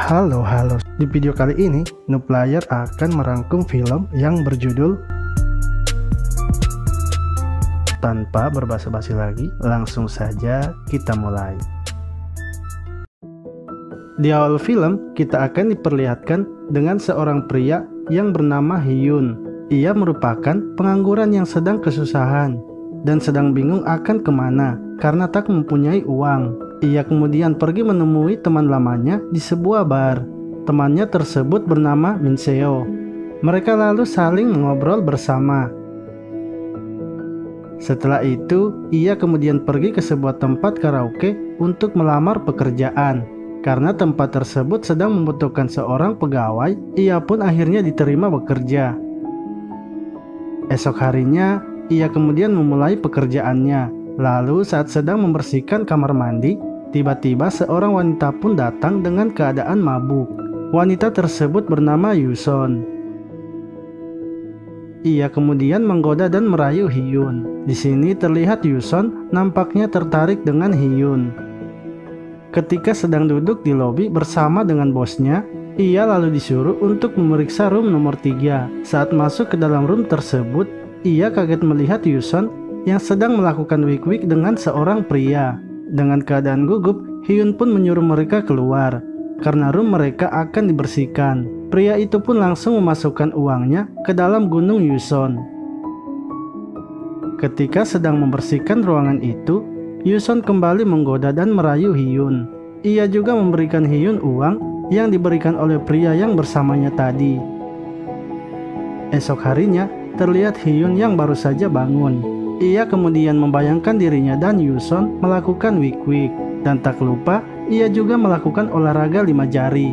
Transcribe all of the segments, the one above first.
Halo, di video kali ini Nooplayer akan merangkum film yang berjudul. Tanpa berbasa-basi lagi, langsung saja kita mulai. Di awal film, kita akan diperlihatkan dengan seorang pria yang bernama Hyun. Ia merupakan pengangguran yang sedang kesusahan dan sedang bingung akan kemana karena tak mempunyai uang. Ia kemudian pergi menemui teman lamanya di sebuah bar. Temannya tersebut bernama Min Seo. Mereka lalu saling mengobrol bersama. Setelah itu, ia kemudian pergi ke sebuah tempat karaoke untuk melamar pekerjaan. Karena tempat tersebut sedang membutuhkan seorang pegawai, ia pun akhirnya diterima bekerja. Esok harinya, ia kemudian memulai pekerjaannya. Lalu saat sedang membersihkan kamar mandi, tiba-tiba seorang wanita pun datang dengan keadaan mabuk. Wanita tersebut bernama Yuson. Ia kemudian menggoda dan merayu Hyun. Di sini terlihat Yuson nampaknya tertarik dengan Hyun. Ketika sedang duduk di lobi bersama dengan bosnya, ia lalu disuruh untuk memeriksa room nomor 3. Saat masuk ke dalam room tersebut, ia kaget melihat Yuson yang sedang melakukan wik-wik dengan seorang pria. Dengan keadaan gugup, Hyun pun menyuruh mereka keluar karena room mereka akan dibersihkan. Pria itu pun langsung memasukkan uangnya ke dalam gunung Yuson. Ketika sedang membersihkan ruangan itu, Yuson kembali menggoda dan merayu Hyun. Ia juga memberikan Hyun uang yang diberikan oleh pria yang bersamanya tadi. Esok harinya, terlihat Hyun yang baru saja bangun. Ia kemudian membayangkan dirinya dan Yuson melakukan wik-wik. Dan tak lupa, ia juga melakukan olahraga 5 jari.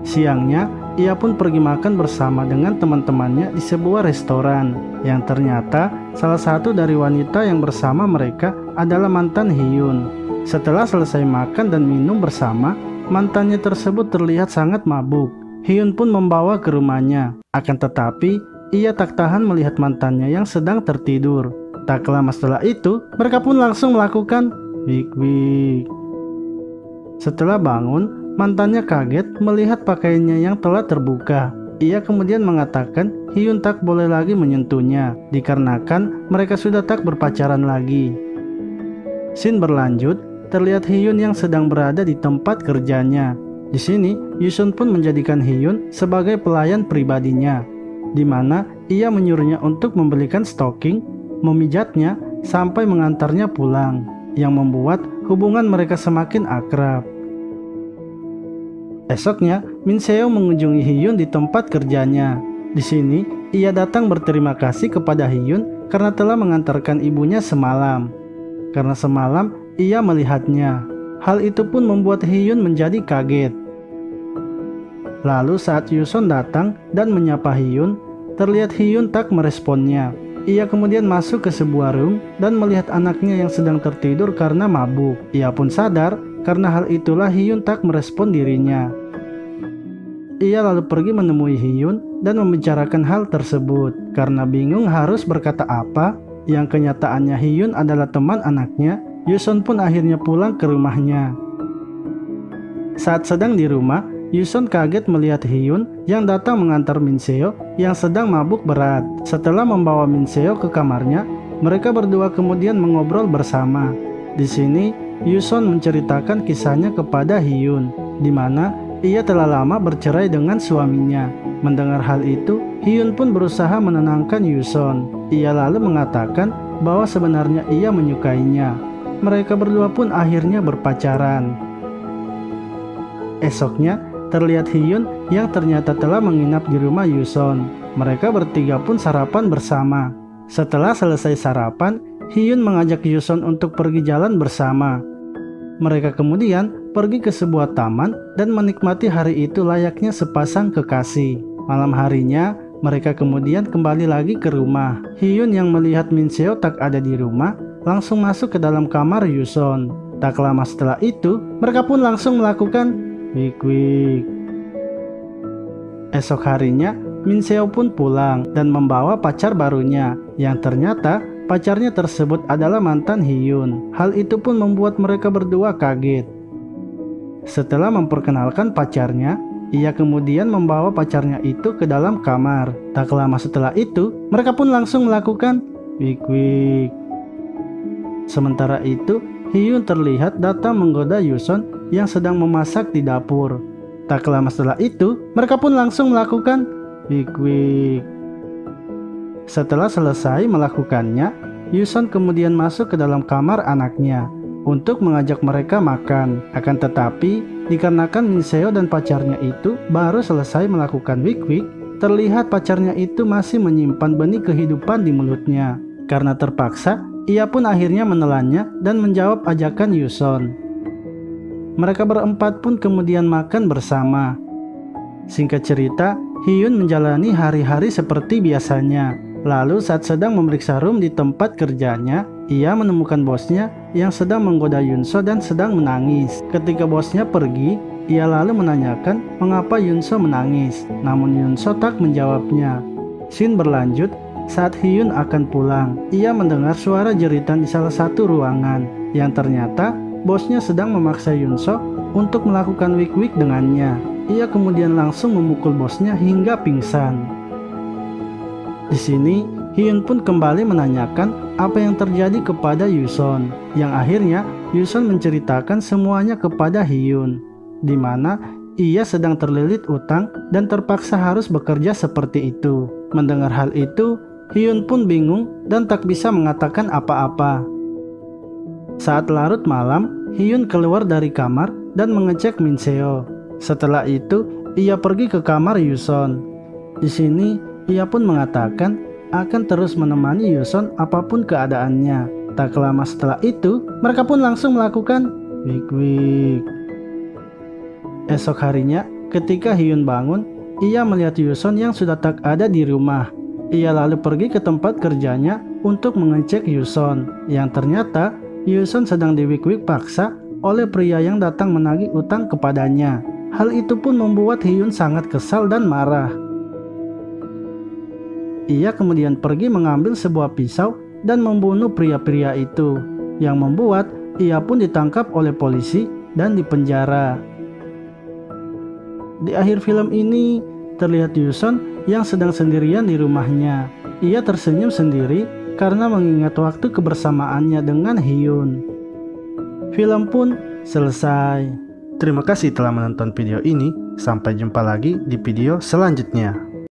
Siangnya, ia pun pergi makan bersama dengan teman-temannya di sebuah restoran. Yang ternyata, salah satu dari wanita yang bersama mereka adalah mantan Hyun. Setelah selesai makan dan minum bersama, mantannya tersebut terlihat sangat mabuk. Hyun pun membawa ke rumahnya. Akan tetapi, ia tak tahan melihat mantannya yang sedang tertidur. Tak lama setelah itu, mereka pun langsung melakukan wik-wik. Setelah bangun, mantannya kaget melihat pakaiannya yang telah terbuka. Ia kemudian mengatakan Hyun tak boleh lagi menyentuhnya, dikarenakan mereka sudah tak berpacaran lagi. Scene berlanjut, terlihat Hyun yang sedang berada di tempat kerjanya. Di sini, Yuson pun menjadikan Hyun sebagai pelayan pribadinya, di mana ia menyuruhnya untuk membelikan stocking, memijatnya, sampai mengantarnya pulang, yang membuat hubungan mereka semakin akrab. Esoknya, Min Seo mengunjungi Hyun di tempat kerjanya. Di sini, ia datang berterima kasih kepada Hyun karena telah mengantarkan ibunya semalam. Karena semalam, ia melihatnya. Hal itu pun membuat Hyun menjadi kaget. Lalu saat Yuson datang dan menyapa Hyun, terlihat Hyun tak meresponnya. Ia kemudian masuk ke sebuah room dan melihat anaknya yang sedang tertidur karena mabuk. Ia pun sadar karena hal itulah Hyun tak merespon dirinya. Ia lalu pergi menemui Hyun dan membicarakan hal tersebut. Karena bingung harus berkata apa, yang kenyataannya Hyun adalah teman anaknya, Yuson pun akhirnya pulang ke rumahnya. Saat sedang di rumah, Yuson kaget melihat Hyun yang datang mengantar Min Seo yang sedang mabuk berat. Setelah membawa Min Seo ke kamarnya, mereka berdua kemudian mengobrol bersama. Di sini, Yuson menceritakan kisahnya kepada Hyun, di mana ia telah lama bercerai dengan suaminya. Mendengar hal itu, Hyun pun berusaha menenangkan Yuson. Ia lalu mengatakan bahwa sebenarnya ia menyukainya. Mereka berdua pun akhirnya berpacaran. Esoknya, terlihat Hyun yang ternyata telah menginap di rumah Yuson. Mereka bertiga pun sarapan bersama. Setelah selesai sarapan, Hyun mengajak Yuson untuk pergi jalan bersama. Mereka kemudian pergi ke sebuah taman dan menikmati hari itu layaknya sepasang kekasih. Malam harinya, mereka kemudian kembali lagi ke rumah. Hyun yang melihat Min Seo tak ada di rumah, langsung masuk ke dalam kamar Yuson. Tak lama setelah itu, mereka pun langsung melakukan wik-wik. Esok harinya, Min Seo pun pulang dan membawa pacar barunya, yang ternyata pacarnya tersebut adalah mantan Hyun. Hal itu pun membuat mereka berdua kaget. Setelah memperkenalkan pacarnya, ia kemudian membawa pacarnya itu ke dalam kamar. Tak lama setelah itu, mereka pun langsung melakukan wik-wik. Sementara itu, Hyun terlihat datang menggoda Yuson yang sedang memasak di dapur. Tak lama setelah itu, mereka pun langsung melakukan wik-wik. Setelah selesai melakukannya, Yuson kemudian masuk ke dalam kamar anaknya untuk mengajak mereka makan. Akan tetapi, dikarenakan Min Seo dan pacarnya itu baru selesai melakukan wik-wik, terlihat pacarnya itu masih menyimpan benih kehidupan di mulutnya. Karena terpaksa, ia pun akhirnya menelannya dan menjawab ajakan Yuson. Mereka berempat pun kemudian makan bersama. Singkat cerita, Hyun menjalani hari-hari seperti biasanya. Lalu saat sedang memeriksa room di tempat kerjanya, ia menemukan bosnya yang sedang menggoda Yunso dan sedang menangis. Ketika bosnya pergi, ia lalu menanyakan mengapa Yunso menangis. Namun Yunso tak menjawabnya. Scene berlanjut saat Hyun akan pulang. Ia mendengar suara jeritan di salah satu ruangan, yang ternyata bosnya sedang memaksa Yunso untuk melakukan wik-wik dengannya. Ia kemudian langsung memukul bosnya hingga pingsan. Di sini, Hyun pun kembali menanyakan apa yang terjadi kepada Yuson, yang akhirnya Yuson menceritakan semuanya kepada Hyun, di mana ia sedang terlilit utang dan terpaksa harus bekerja seperti itu. Mendengar hal itu, Hyun pun bingung dan tak bisa mengatakan apa-apa. Saat larut malam, Hyun keluar dari kamar dan mengecek Min Seo. Setelah itu, ia pergi ke kamar Yuson. Di sini, ia pun mengatakan akan terus menemani Yuson apapun keadaannya. Tak lama setelah itu, mereka pun langsung melakukan wik-wik. Esok harinya, ketika Hyun bangun, ia melihat Yuson yang sudah tak ada di rumah. Ia lalu pergi ke tempat kerjanya untuk mengecek Yuson, yang ternyata Yuson sedang diwik-wik paksa oleh pria yang datang menagih utang kepadanya. Hal itu pun membuat Hyun sangat kesal dan marah. Ia kemudian pergi mengambil sebuah pisau dan membunuh pria-pria itu, yang membuat ia pun ditangkap oleh polisi dan dipenjara. Di akhir film ini, terlihat Yuson yang sedang sendirian di rumahnya. Ia tersenyum sendiri karena mengingat waktu kebersamaannya dengan Hyun. Film pun selesai. Terima kasih telah menonton video ini. Sampai jumpa lagi di video selanjutnya.